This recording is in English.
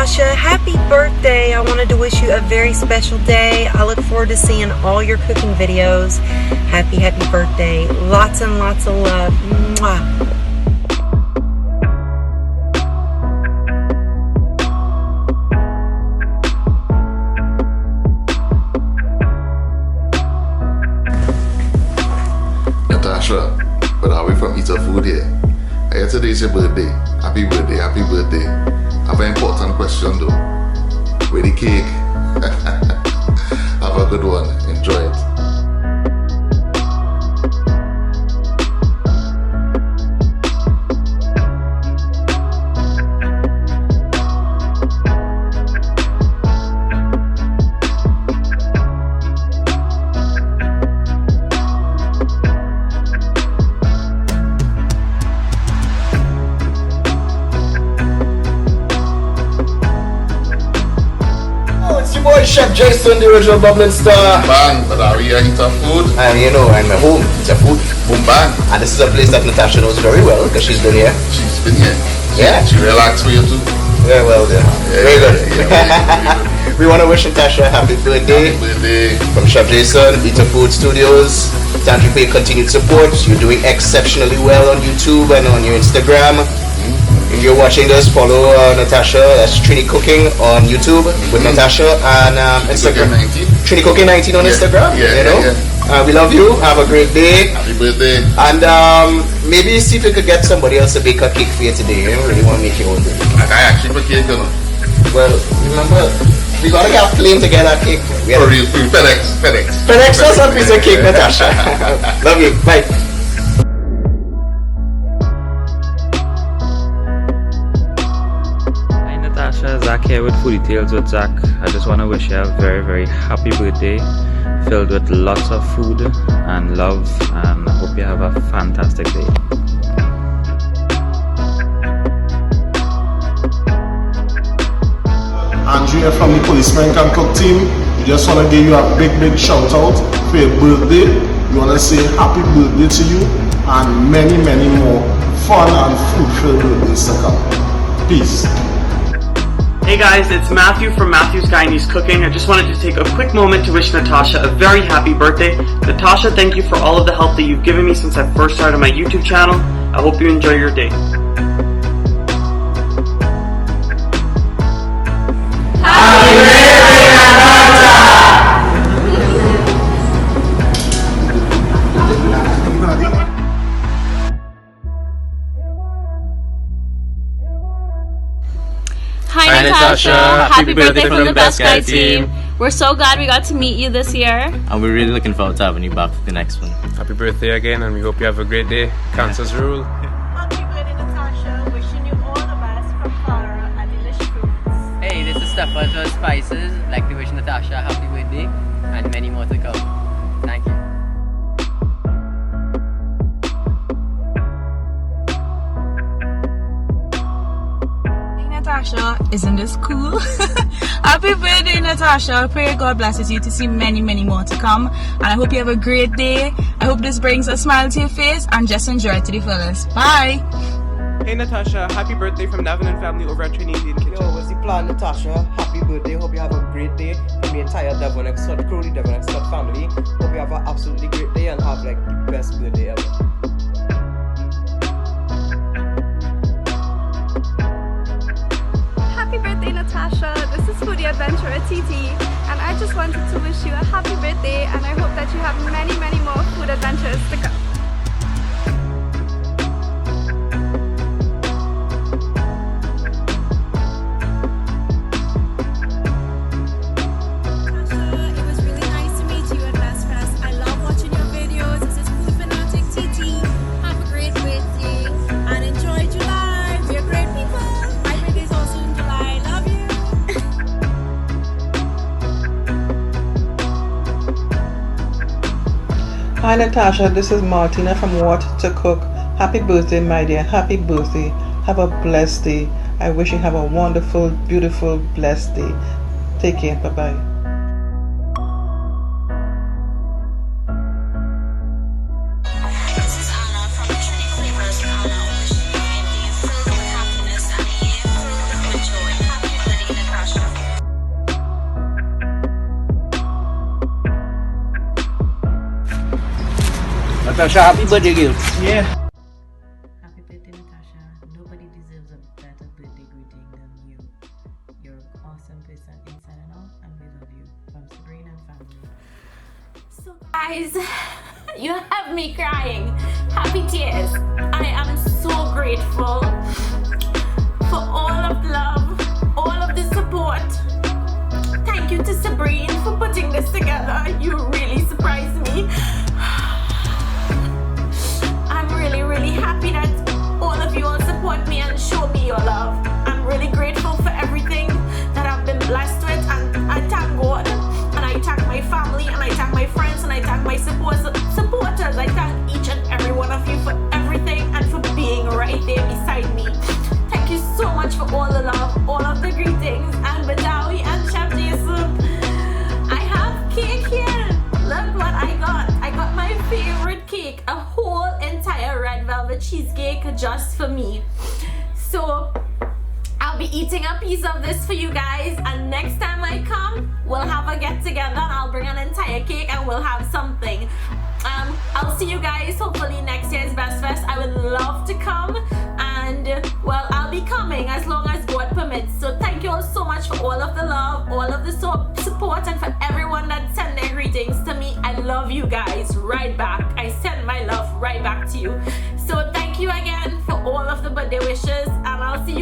Natasha. Happy birthday. I wanted to wish you a very special day. I look forward to seeing all your cooking videos. Happy birthday. Lots and lots of love. Mwah. Natasha, but are we from Eat Food here? Today's your birthday. Happy birthday, happy birthday. I have an important question though. Where the cake? Have a good one. Enjoy it. Chef Jason, the original bubbling star. Bang, but are we here Eat Food? And you know, I'm at home. It's a food. Boom bang. And this is a place that Natasha knows very well because she's been here. She's been here. Yeah. She relaxed for you too? Yeah, well, yeah. Very good. Yeah, we want to wish Natasha a happy birthday. Happy birthday. From Chef Jason, Eat Food Studios. Thank you for your continued support. You're doing exceptionally well on YouTube and on your Instagram. If you're watching this, follow Natasha. That's Trini Cooking on YouTube with Natasha and Instagram. Trini Cooking 19 on Instagram. Yeah. We love you. Have a great day. Happy birthday. And maybe see if you could get somebody else to bake a cake for you today. You don't really want to make your own thing. I actually make cake, you know. Well, remember, we gotta get a plane to get that cake. For real, FedEx. FedEx us a piece of cake, Natasha. Love you. Bye. Zach here with Foodie Tales with Zach. I just want to wish you a very, very happy birthday filled with lots of food and love, and I hope you have a fantastic day. Andrea from the Policeman Can Cook team, we just want to give you a big shout out for your birthday. We want to say happy birthday to you and many more fun and food-filled birthdays to come. Peace. Hey guys, it's Matthew from Matthew's Guyanese Cooking. I just wanted to take a quick moment to wish Natasha a very happy birthday. Natasha, thank you for all of the help that you've given me since I first started my YouTube channel. I hope you enjoy your day. Happy birthday, Natasha! Hi Natasha, happy birthday from the Best Guy team. We're so glad we got to meet you this year. And we're really looking forward to having you back for the next one. Happy birthday again, and we hope you have a great day. Cancer's rule. Happy birthday Natasha, wishing you all the best from Clara and Delicious Foods. Hey, this is Stefan from Spices. I'd like to wish Natasha a happy birthday and many more to come. Thank you. Natasha, isn't this cool? Happy birthday, Natasha. I pray God blesses you to see many more to come, and I hope you have a great day. I hope this brings a smile to your face, and just enjoy it to the fullest. Bye. Hey Natasha, happy birthday from Davin and family over at Trini Indian Kitchen. Yo, what's the plan, Natasha? Happy birthday. Hope you have a great day from the entire Devon Exod crew, the Devon Exod family. Hope you have an absolutely great day and have like the best birthday ever. Happy birthday, Natasha. This is Foodie Adventurer TT, and I just wanted to wish you a happy birthday, and I hope that you have many more food adventures to come. Hi Natasha, this is Martina from What to Cook. Happy birthday, my dear. Happy birthday. Have a blessed day. I wish you have a wonderful, beautiful, blessed day. Take care. Bye-bye. Happy birthday, Natasha, happy birthday, girl. Yeah. Happy birthday, Natasha. Nobody deserves a better birthday greeting than you. You're an awesome person inside and out, and we love you. From Sabrina and family. So guys, you have me crying. Happy tears. I am so grateful for all of the love, all of the support. Thank you to Sabrina for putting this together. You really surprised me. I'm really, really happy that all of you all support me and show me your love. I'm really grateful for everything that I've been blessed with, and I thank God, and I thank my family, and I thank my friends, and I thank my supporters. I thank each and every one of you for everything and for being right there beside me. Thank you so much for all the love, all of the greetings, and Davie and Chef Jason. I have cake here. Look what I got. I got my favorite cake, a whole entire red velvet cheesecake just for me. So I'll be eating a piece of this for you guys, and next time I come, we'll have a get together and I'll bring an entire cake and we'll have something. I'll see you guys hopefully next year's Best Fest. I would love to come, and well, I'll be coming as long as God permits. So thank you all so much for all of the love, all of the support, and for everyone that sent their greetings to me. I love you guys right back. I send my love right back to you. So thank you again for all of the birthday wishes, and I'll see you